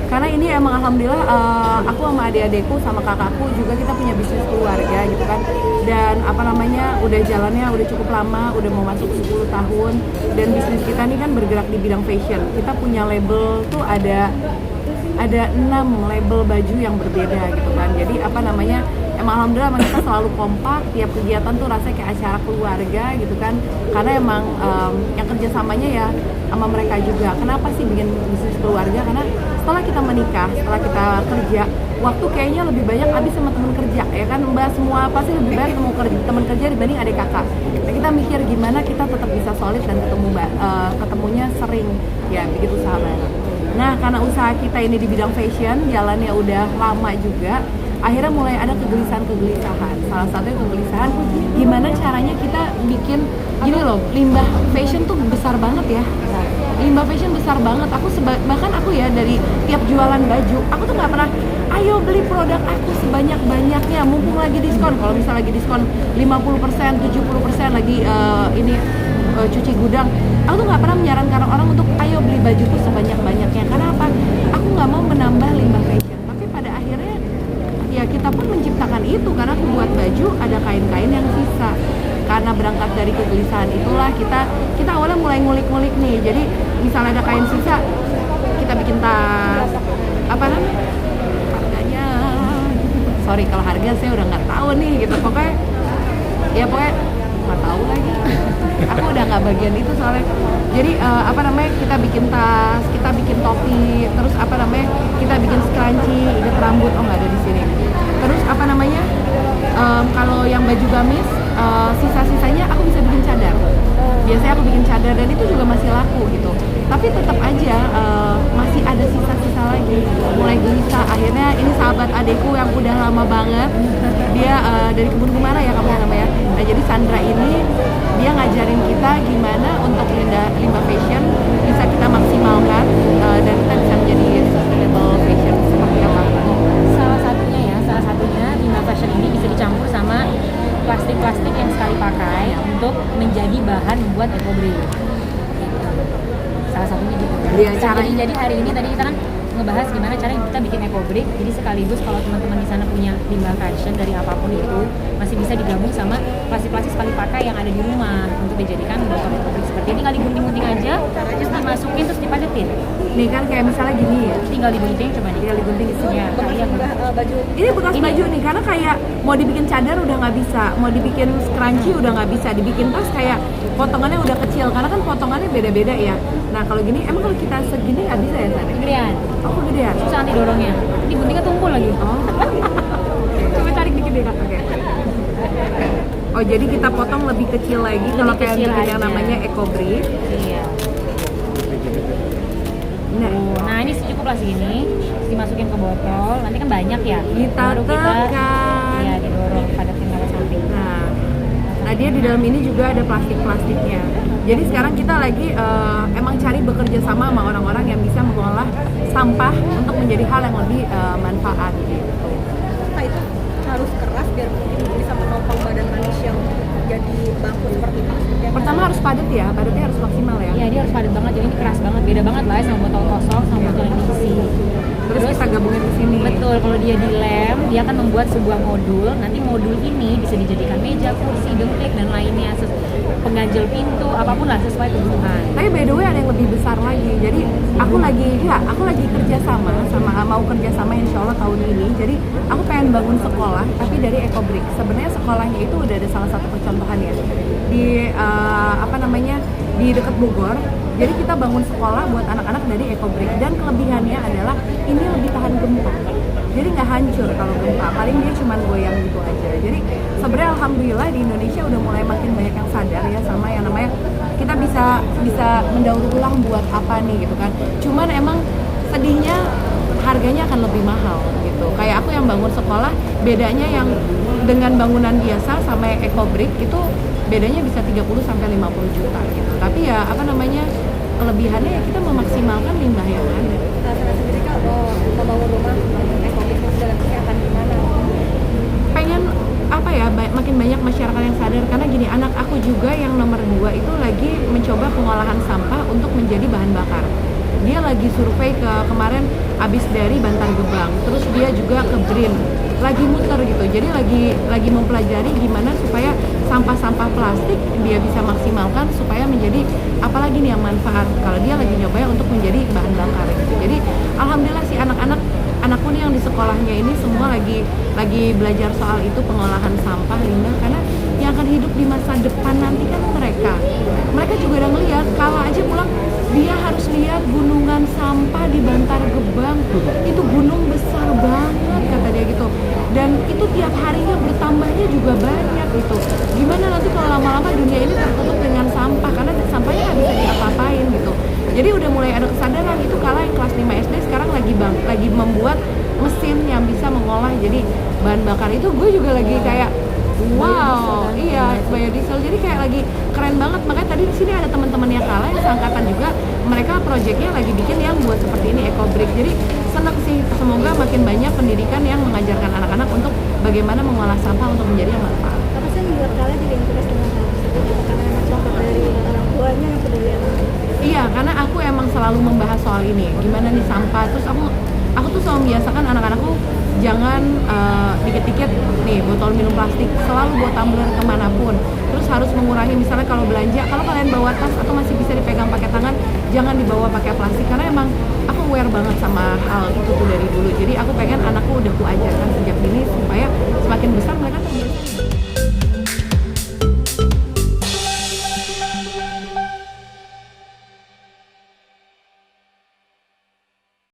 Karena ini emang alhamdulillah aku sama adik-adikku sama kakakku juga kita punya bisnis keluarga gitu kan. Dan apa namanya udah jalannya udah cukup lama, udah mau masuk 10 tahun. Dan bisnis kita nih kan bergerak di bidang fashion. Kita punya label tuh ada 6 label baju yang berbeda gitu kan. Jadi apa namanya emang alhamdulillah emang kita selalu kompak, tiap kegiatan tuh rasanya kayak acara keluarga gitu kan. Karena emang yang kerjasamanya ya sama mereka juga. Kenapa sih bikin bisnis keluarga? Karena setelah kita menikah, setelah kita kerja, waktu kayaknya lebih banyak habis sama teman kerja ya kan. Mbak semua pasti lebih banyak teman kerja dibanding adik kakak. Nah, kita mikir gimana kita tetap bisa solid dan ketemunya sering ya begitu sahabat. Nah karena usaha kita ini di bidang fashion jalannya udah lama juga, akhirnya mulai ada kegelisahan. Salah satunya kegelisahan gimana caranya kita bikin gini loh, limbah fashion tuh besar banget ya. Limbah fashion besar banget. Bahkan aku ya dari tiap jualan baju, aku tuh nggak pernah ayo beli produk aku sebanyak-banyaknya mumpung lagi diskon. Kalau misalnya lagi diskon 50%, 70% lagi cuci gudang, aku tuh nggak pernah menyarankan orang untuk ayo beli baju tuh sebanyak-banyaknya. Karena apa? Aku nggak mau menambah limbah fashion. Tapi pada akhirnya ya kita pun menciptakan itu karena aku buat baju ada kain-kain yang sisa. Karena berangkat dari kegelisahan itulah kita awalnya mulai ngulik-ngulik nih. Jadi misalnya ada kain sisa, kita bikin tas. Apa namanya? Harganya, sorry kalau harga saya udah nggak tahu nih gitu. Pokoknya nggak tahu lagi. Aku udah nggak bagian itu soalnya. Jadi kita bikin tas, kita bikin topi, terus kita bikin scrunchie, ikat rambut. Oh nggak ada di sini. Terus kalau yang baju gamis, sisa-sisanya aku bisa bikin cadar. Biasanya aku bikin cadar dan itu juga masih laku gitu. Tapi tetap aja masih ada sisa-sisa lagi. Mulai gelisah. Akhirnya ini sahabat adekku yang udah lama banget. Dia dari Kebun Kumara ya kamu namanya. Nah jadi Sandra ini dia ngajarin kita gimana untuk limbah fashion bisa kita maksimalkan dan kita bisa menjadi sustainable fashion seperti apa? Salah satunya limbah fashion ini bisa dicampur sama plastik-plastik yang sekali pakai untuk menjadi bahan buat eco-brick. Salah satunya gitu. Ya, jadi hari ini tadi kita kan ngebahas gimana caranya kita bikin eco-brick. Jadi sekaligus kalau teman-teman di sana punya limbah fashion dari apapun itu masih bisa digabung sama plastik-plastik sekali pakai yang ada di rumah untuk dijadikan botol eco-brick seperti ini. Tinggal digunting-gunting aja, terus dimasukin terus dipadetin. Nih kan kayak misalnya gini ya. Tinggal digunting coba nih. Tinggal digunting isinya. Baju. Ini bekas baju nih karena kayak mau dibikin cadar udah nggak bisa, mau dibikin scrunchie udah nggak bisa, dibikin tas kayak potongannya udah kecil karena kan potongannya beda-beda ya. Nah kalau gini emang kalau kita segini nggak bisa ya San? Gedean. Oh kegedean. Susah nanti dorongnya. Ini guntingnya tumpul lagi. Oh. Coba tarik dikit deh kak. Oke. Oh jadi kita potong lebih kecil lagi kalau kayak bikin yang namanya eco-brick. Iya. Nah ini cukup lah segini, terus dimasukin ke botol, nanti kan banyak ya. Kita tekan. Iya didorong padatin ke samping. Nah dia di dalam ini juga ada plastiknya. Jadi sekarang kita lagi emang cari bekerja sama orang-orang yang bisa mengolah sampah untuk menjadi hal yang lebih manfaat gitu. Nah itu harus keras biar mungkin bisa menopang badan manusia untuk jadi bangku seperti itu. Pertama harus padat ya, padatnya harus maksimal ya. Iya dia harus padat banget, jadi ini keras banget, beda banget lah sama botol kosong sama botol yang diisi. Terus kita gabungin ke sini. Betul, kalau dia dilem, dia akan membuat sebuah modul. Nanti modul ini bisa dijadikan meja, kursi, dengklik dan lainnya, pengganjal pintu, apapun lah sesuai kebutuhan. Tapi by the way ada yang lebih besar lagi. Jadi aku lagi kerja sama mau kerja sama insya Allah tahun ini. Jadi aku pengen bangun sekolah tapi dari eco-brick. Sebenarnya sekolahnya itu udah ada salah satu percontohan ya di di dekat Bogor. Jadi kita bangun sekolah buat anak-anak dari eco-brick dan kelebihannya adalah ini lebih tahan gempa. Jadi nggak hancur kalau gempa, paling dia cuma goyang gitu aja. Jadi sebenarnya alhamdulillah di Indonesia udah mulai makin banyak yang sadar ya sama yang namanya kita bisa mendaur ulang buat apa nih gitu kan. Cuman emang sedihnya harganya akan lebih mahal gitu. Kayak aku yang bangun sekolah, bedanya yang dengan bangunan biasa sama eco-brick itu bedanya bisa 30 sampai 50 juta gitu. Tapi ya kelebihannya ya kita memaksimalkan limbah yang ada. Saya sendiri kalau membangun rumah eco-brick dalam kesehatan gimana? Pengen banyak masyarakat yang sadar, karena gini, anak aku juga yang nomor 2 itu lagi mencoba pengolahan sampah untuk menjadi bahan bakar. Dia lagi survei kemarin abis dari Bantar Gebang, terus dia juga ke BRIN, lagi muter gitu. Jadi lagi mempelajari gimana supaya sampah-sampah plastik dia bisa maksimalkan supaya menjadi apalagi nih yang manfaat. Kalau dia lagi nyoba untuk menjadi bahan bakar gitu. Jadi alhamdulillah sih anakku nih yang di sekolahnya ini semua lagi belajar soal itu, pengolahan sampah limbah, karena yang akan hidup di masa depan nanti kan mereka juga udah ngeliat, kalau aja pulang dia harus lihat gunungan sampah di Bantar Gebang, itu gunung besar banget kata dia gitu, dan itu tiap harinya bertambahnya juga banyak gitu. Gimana nanti kalau lama-lama dunia ini tertutup dengan sampah, karena sampahnya nggak bisa diapa-apain gitu. Jadi udah mulai ada kesadaran itu, kala yang kelas 5 SD sekarang lagi membuat mesin yang bisa mengolah jadi bahan bakar. Itu gue juga lagi kayak wow, iya biodiesel. Jadi kayak lagi keren banget. Makanya tadi di sini ada teman-temannya Kala yang seangkatan juga, mereka proyeknya lagi bikin yang buat seperti ini, EcoBrick. Jadi senang sih, semoga makin banyak pendidikan yang mengajarkan anak-anak untuk bagaimana mengolah sampah untuk menjadi yang manfaat. Apa sih menurut kalian jadi interest dengan hal tersebut? Karena emang contoh dari orang tuanya yang peduli anak. Iya, karena aku emang selalu membahas soal ini, gimana nih sampah. Terus aku tuh selalu membiasakan anak-anakku jangan dikit-dikit nih botol minum plastik, selalu bawa tumbler kemanapun. Terus harus mengurangi, misalnya kalau belanja, kalau kalian bawa tas atau masih bisa dipegang pakai tangan, jangan dibawa pakai plastik. Karena emang aku aware banget sama hal itu tuh dari dulu. Jadi aku pengen anakku udah ku ajarkan sejak dini supaya semakin besar mereka terbiasa.